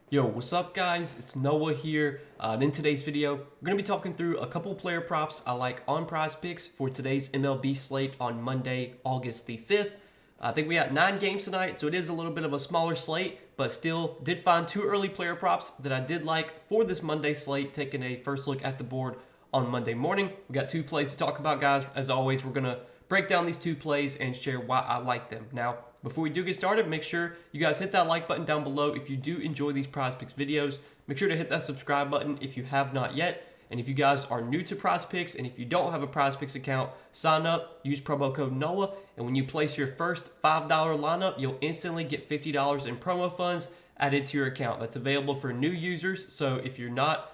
Yo, what's up guys? It's Noah here. And in today's video, we're going to be talking through a couple player props I like on Prizepicks for today's MLB slate on Monday, August the 5th. I think we got 9 games tonight, so it is a little bit of a smaller slate, but still did find 2 early player props that I did like for this Monday slate, taking a first look at the board on Monday morning. We got 2 plays to talk about, guys. As always, we're going to break down these 2 plays and share why I like them. Now, before we do get started, make sure you guys hit that like button down below if you do enjoy these Prizepicks videos. Make sure to hit that subscribe button if you have not yet. And if you guys are new to Prizepicks and if you don't have a Prizepicks account, sign up, use promo code NOAH, and when you place your first $5 lineup, you'll instantly get $50 in promo funds added to your account. That's available for new users. So if you're not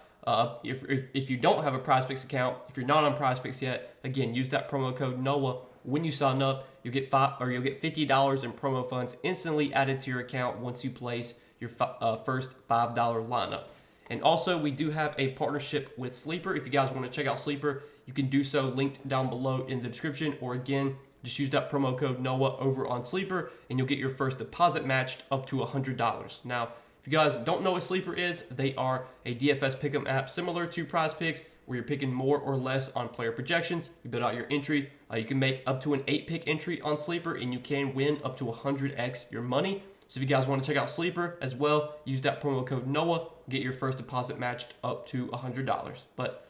if you don't have a Prizepicks account, if you're not on Prizepicks yet, again, use that promo code NOAH. When you sign up, you'll get $50 in promo funds instantly added to your account once you place your first $5 lineup. And also, we do have a partnership with Sleeper. If you guys want to check out Sleeper, you can do so linked down below in the description, or again, just use that promo code NOAH over on Sleeper, and you'll get your first deposit matched up to $100. Now, if you guys don't know what Sleeper is, they are a DFS pick'em app similar to Prizepicks, where you're picking more or less on player projections. You build out your entry. You can make up to an 8-pick entry on Sleeper, and you can win up to 100x your money. So if you guys want to check out Sleeper as well, use that promo code NOAH, get your first deposit matched up to $100. But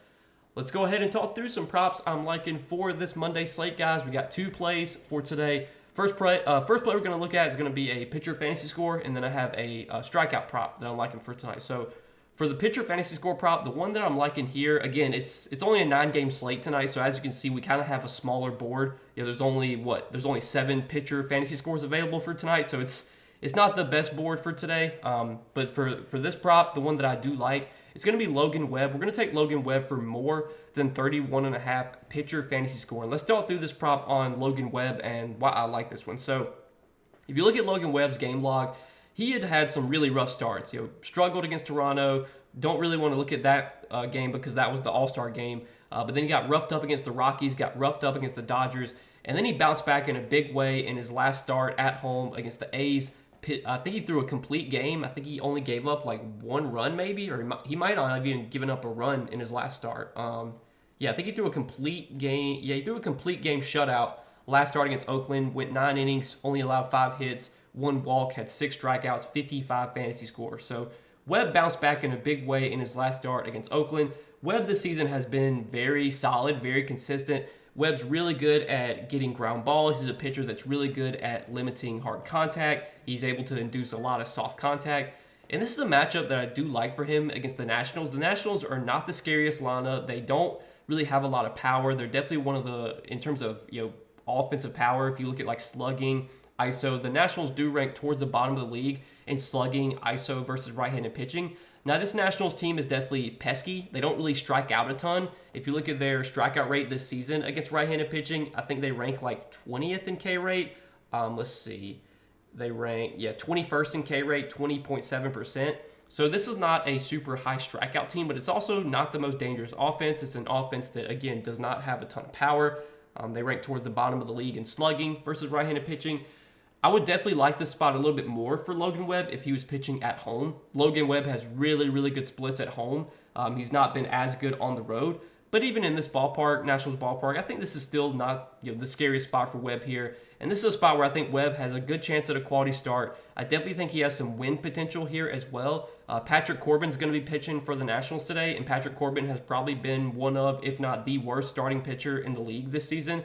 let's go ahead and talk through some props I'm liking for this Monday slate, guys. We got 2 plays for today. First play we're going to look at is going to be a pitcher fantasy score, and then I have a strikeout prop that I'm liking for tonight. So for the pitcher fantasy score prop, the one that I'm liking here, again, it's only a 9-game slate tonight, so as you can see, we kind of have a smaller board. There's only 7 pitcher fantasy scores available for tonight, so it's not the best board for today. But for this prop, the one that I do like, it's going to be Logan Webb. We're going to take Logan Webb for more than 31.5 pitcher fantasy score. And let's talk through this prop on Logan Webb and why I like this one. So if you look at Logan Webb's game log, he had some really rough starts. Struggled against Toronto. Don't really want to look at that game because that was the All-Star game. But then he got roughed up against the Rockies, got roughed up against the Dodgers, and then he bounced back in a big way in his last start at home against the A's. I think he threw a complete game. I think he only gave up like 1 run maybe, or he might not have even given up a run in his last start. I think he threw a complete game. Yeah, he threw a complete game shutout. Last start against Oakland, went 9 innings, only allowed 5 hits, 1 walk, had 6 strikeouts, 55 fantasy scores. So Webb bounced back in a big way in his last start against Oakland. Webb this season has been very solid, very consistent. Webb's really good at getting ground balls. He's a pitcher that's really good at limiting hard contact. He's able to induce a lot of soft contact. And this is a matchup that I do like for him against the Nationals. The Nationals are not the scariest lineup. They don't really have a lot of power. They're definitely one of the, in terms of, offensive power, if you look at like slugging, ISO, the Nationals do rank towards the bottom of the league in slugging, ISO versus right-handed pitching. Now, this Nationals team is definitely pesky. They don't really strike out a ton. If you look at their strikeout rate this season against right-handed pitching, I think they rank like 20th in K rate. Let's see. They rank, 21st in K rate, 20.7%. So this is not a super high strikeout team, but it's also not the most dangerous offense. It's an offense that, again, does not have a ton of power. They rank towards the bottom of the league in slugging versus right-handed pitching. I would definitely like this spot a little bit more for Logan Webb if he was pitching at home. Logan Webb has really, really good splits at home. He's not been as good on the road. But even in this ballpark, Nationals ballpark, I think this is still not the scariest spot for Webb here. And this is a spot where I think Webb has a good chance at a quality start. I definitely think he has some win potential here as well. Patrick Corbin's going to be pitching for the Nationals today, and Patrick Corbin has probably been one of, if not the worst starting pitcher in the league this season.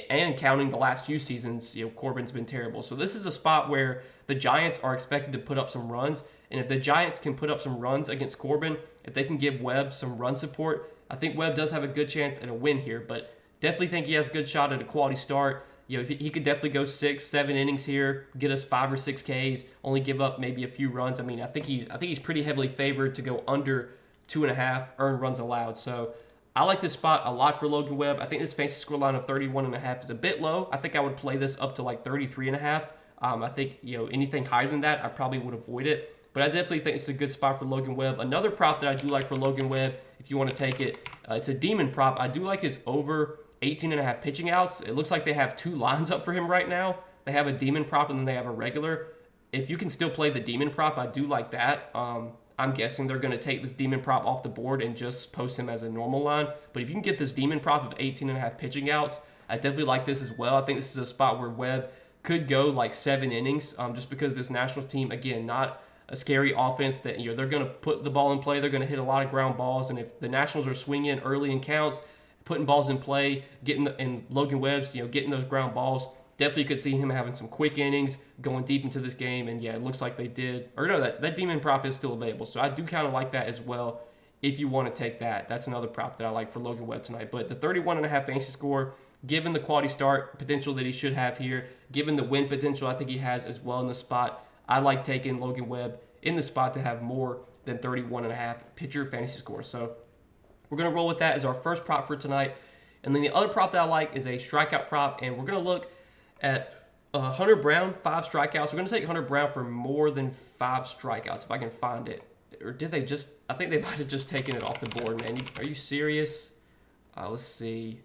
And counting the last few seasons, Corbin's been terrible. So this is a spot where the Giants are expected to put up some runs. And if the Giants can put up some runs against Corbin, if they can give Webb some run support, I think Webb does have a good chance at a win here. But definitely think he has a good shot at a quality start. He could definitely go 6-7 innings here, get us 5 or 6 Ks, only give up maybe a few runs. I mean, I think he's pretty heavily favored to go under 2.5 earned runs allowed. So I like this spot a lot for Logan Webb. I think this fantasy score line of 31.5 is a bit low. I think I would play this up to like 33.5. I think anything higher than that, I probably would avoid it. But I definitely think it's a good spot for Logan Webb. Another prop that I do like for Logan Webb, if you want to take it, it's a demon prop. I do like his over 18.5 pitching outs. It looks like they have 2 lines up for him right now. They have a demon prop and then they have a regular. if you can still play the demon prop, I do like that. I'm guessing they're going to take this demon prop off the board and just post him as a normal line. But if you can get this demon prop of 18.5 pitching outs, I definitely like this as well. I think this is a spot where Webb could go like 7 innings, just because this Nationals team, again, not a scary offense that, you know, they're going to put the ball in play. They're going to hit a lot of ground balls. And if the Nationals are swinging early in counts, putting balls in play, and Logan Webb's, you know, getting those ground balls, definitely could see him having some quick innings, going deep into this game. And yeah, it looks like they did. Or no, that demon prop is still available. So I do kind of like that as well. If you want to take that, that's another prop that I like for Logan Webb tonight. But the 31.5 fantasy score, given the quality start potential that he should have here, given the win potential I think he has as well in the spot, I like taking Logan Webb in the spot to have more than 31.5 pitcher fantasy score. So we're going to roll with that as our first prop for tonight. And then the other prop that I like is a strikeout prop. And we're going to look at Hunter Brown, 5 strikeouts. We're going to take Hunter Brown for more than 5 strikeouts if I can find it. Or did they just, I think they might have just taken it off the board, man. Are you serious? Let's see.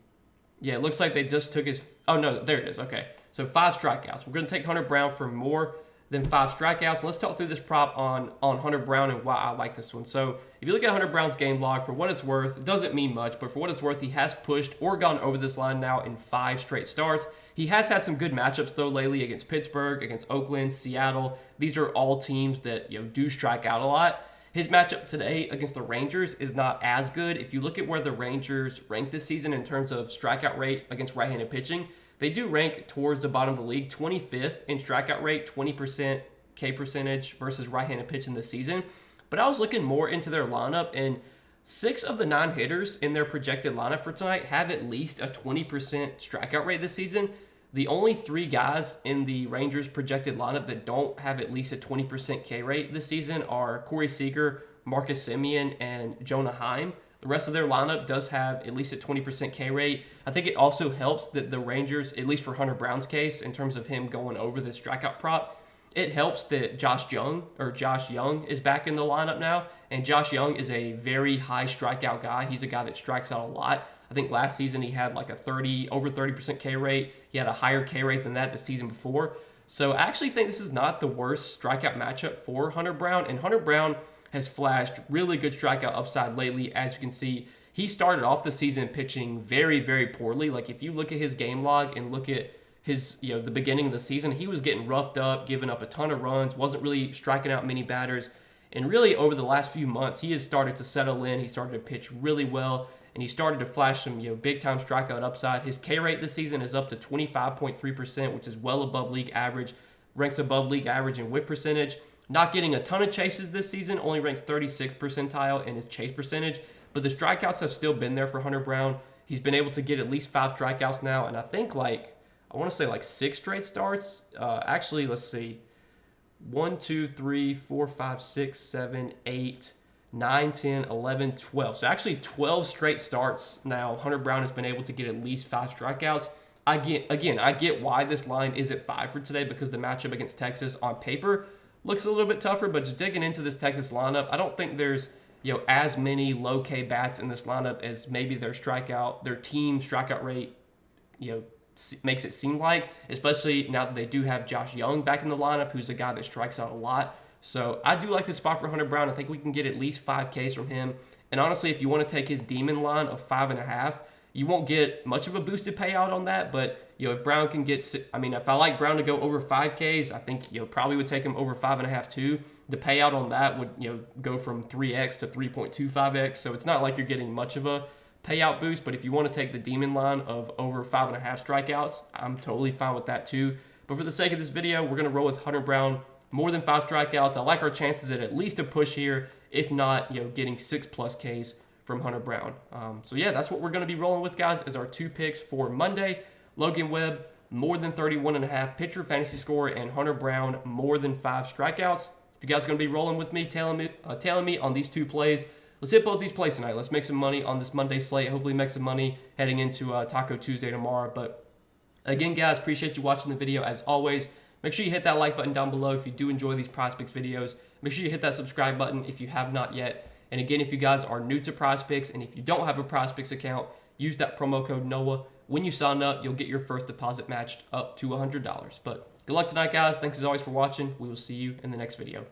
Yeah, it looks like they just took his, oh no, there it is. Okay, so 5 strikeouts. We're going to take Hunter Brown for more than 5 strikeouts. And let's talk through this prop on Hunter Brown and why I like this one. So if you look at Hunter Brown's game log, for what it's worth, it doesn't mean much, but for what it's worth, he has pushed or gone over this line now in 5 straight starts. He has had some good matchups, though, lately against Pittsburgh, against Oakland, Seattle. These are all teams that, you know, do strike out a lot. His matchup today against the Rangers is not as good. If you look at where the Rangers rank this season in terms of strikeout rate against right-handed pitching, they do rank towards the bottom of the league, 25th in strikeout rate, 20% K percentage versus right-handed pitching this season. But I was looking more into their lineup, and 6 of the 9 hitters in their projected lineup for tonight have at least a 20% strikeout rate this season. The only 3 guys in the Rangers projected lineup that don't have at least a 20% K rate this season are Corey Seager, Marcus Semien, and Jonah Heim. The rest of their lineup does have at least a 20% K rate. I think it also helps that the Rangers, at least for Hunter Brown's case, in terms of him going over this strikeout prop, it helps that Josh Young is back in the lineup now. And Josh Young is a very high strikeout guy. He's a guy that strikes out a lot. I think last season he had like a over 30% K rate. He had a higher K rate than that the season before. So I actually think this is not the worst strikeout matchup for Hunter Brown. And Hunter Brown has flashed really good strikeout upside lately. As you can see, he started off the season pitching very, very poorly. Like if you look at his game log and look at his, you know, the beginning of the season, he was getting roughed up, giving up a ton of runs, wasn't really striking out many batters. And really over the last few months, he has started to settle in. He started to pitch really well, and he started to flash some, you know, big time strikeout upside. His K rate this season is up to 25.3%, which is well above league average, ranks above league average in whip percentage. Not getting a ton of chases this season, only ranks 36th percentile in his chase percentage, but the strikeouts have still been there for Hunter Brown. He's been able to get at least 5 strikeouts now, and I think I want to say 6 straight starts. Actually, let's see. 1, 2, 3, 4, 5, 6, 7, 8, 9, 10, 11, 12. So actually 12 straight starts now. Hunter Brown has been able to get at least 5 strikeouts. I get why this line is at 5 for today, because the matchup against Texas on paper looks a little bit tougher, but just digging into this Texas lineup, I don't think there's, you know, as many low K bats in this lineup as maybe their team strikeout rate, you know, makes it seem like, especially now that they do have Josh Young back in the lineup, who's a guy that strikes out a lot. So I do like this spot for Hunter Brown. I think we can get at least 5 Ks from him. And honestly, if you want to take his demon line of 5.5, you won't get much of a boosted payout on that. But, you know, if Brown can get, if I like Brown to go over 5 Ks, I think, you know, probably would take him over 5.5 too. The payout on that would, you know, go from 3x to 3.25x. So it's not like you're getting much of a payout boost, but if you want to take the demon line of over 5.5 strikeouts, I'm totally fine with that too. But for the sake of this video, we're going to roll with Hunter Brown, more than 5 strikeouts. I like our chances at least a push here, if not, you know, getting 6+ Ks from Hunter Brown. So yeah, that's what we're going to be rolling with, guys, as our 2 picks for Monday. Logan Webb, more than 31.5 pitcher fantasy score, and Hunter Brown, more than 5 strikeouts. If you guys are going to be rolling with me, tailing me on these 2 plays, let's hit both these plays tonight. Let's make some money on this Monday slate. Hopefully make some money heading into Taco Tuesday tomorrow. But again, guys, appreciate you watching the video as always. Make sure you hit that like button down below if you do enjoy these Prizepicks videos. Make sure you hit that subscribe button if you have not yet. And again, if you guys are new to Prizepicks and if you don't have a Prizepicks account, use that promo code NOAH. When you sign up, you'll get your first deposit matched up to $100. But Good luck tonight, guys. Thanks as always for watching. We will see you in the next video.